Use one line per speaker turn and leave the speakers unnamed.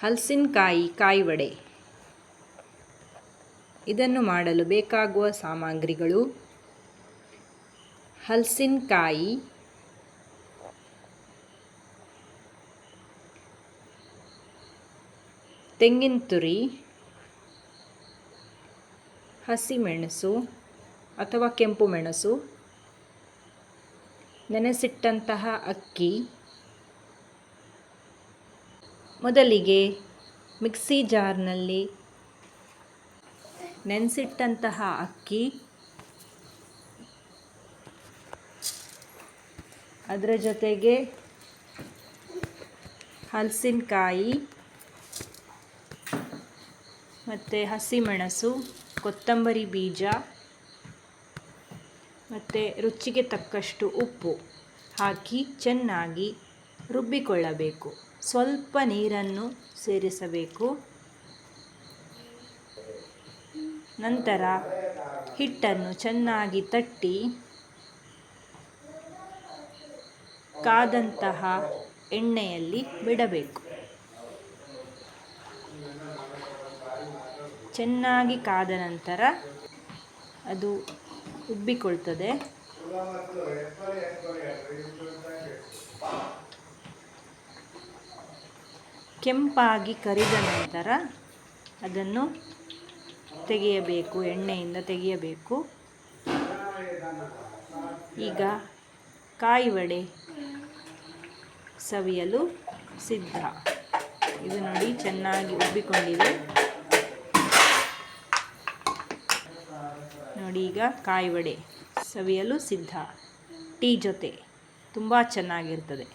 ಹಲಸಿನಕಾಯಿ ಕಾಯಿ ವಡೆ. ಇದನ್ನು ಮಾಡಲು ಬೇಕಾಗುವ ಸಾಮಗ್ರಿಗಳು: ಹಲಸಿನಕಾಯಿ, ತೆಂಗಿನ ತುರಿ, ಹಸಿಮೆಣಸು ಅಥವಾ ಕೆಂಪು ಮೆಣಸು, ನೆನೆಸಿಟ್ಟಂತಹ ಅಕ್ಕಿ. ಮೊದಲಿಗೆ ಮಿಕ್ಸಿ ಜಾರ್ನಲ್ಲಿ ನೆನೆಸಿಟ್ಟಂತಹ ಅಕ್ಕಿ, ಅದರ ಜೊತೆಗೆ ಹಲಸಿನಕಾಯಿ ಮತ್ತು ಹಸಿಮೆಣಸು, ಕೊತ್ತಂಬರಿ ಬೀಜ ಮತ್ತು ರುಚಿಗೆ ತಕ್ಕಷ್ಟು ಉಪ್ಪು ಹಾಕಿ ಚೆನ್ನಾಗಿ ರುಬ್ಬಿಕೊಳ್ಳಬೇಕು. ಸ್ವಲ್ಪ ನೀರನ್ನು ಸೇರಿಸಬೇಕು. ನಂತರ ಹಿಟ್ಟನ್ನು ಚೆನ್ನಾಗಿ ತಟ್ಟಿ ಕಾದಂತಹ ಎಣ್ಣೆಯಲ್ಲಿ ಬಿಡಬೇಕು. ಚೆನ್ನಾಗಿ ಕಾದ ನಂತರ ಅದು ಉಬ್ಬಿಕೊಳ್ತದೆ. ಕೆಂಪಾಗಿ ಕರಿದ ನಂತರ ಅದನ್ನು ತೆಗೆಯಬೇಕು, ಎಣ್ಣೆಯಿಂದ ತೆಗೆಯಬೇಕು. ಈಗ ಕಾಯಿ ವಡೆ ಸವಿಯಲು ಸಿದ್ಧ. ಇದು ನೋಡಿ, ಚೆನ್ನಾಗಿ ಉಬ್ಬಿಕೊಂಡಿದೆ. ನೋಡಿ, ಈಗ ಕಾಯಿ ವಡೆ ಸವಿಯಲು ಸಿದ್ಧ. ಟೀ ಜೊತೆ ತುಂಬ ಚೆನ್ನಾಗಿರ್ತದೆ.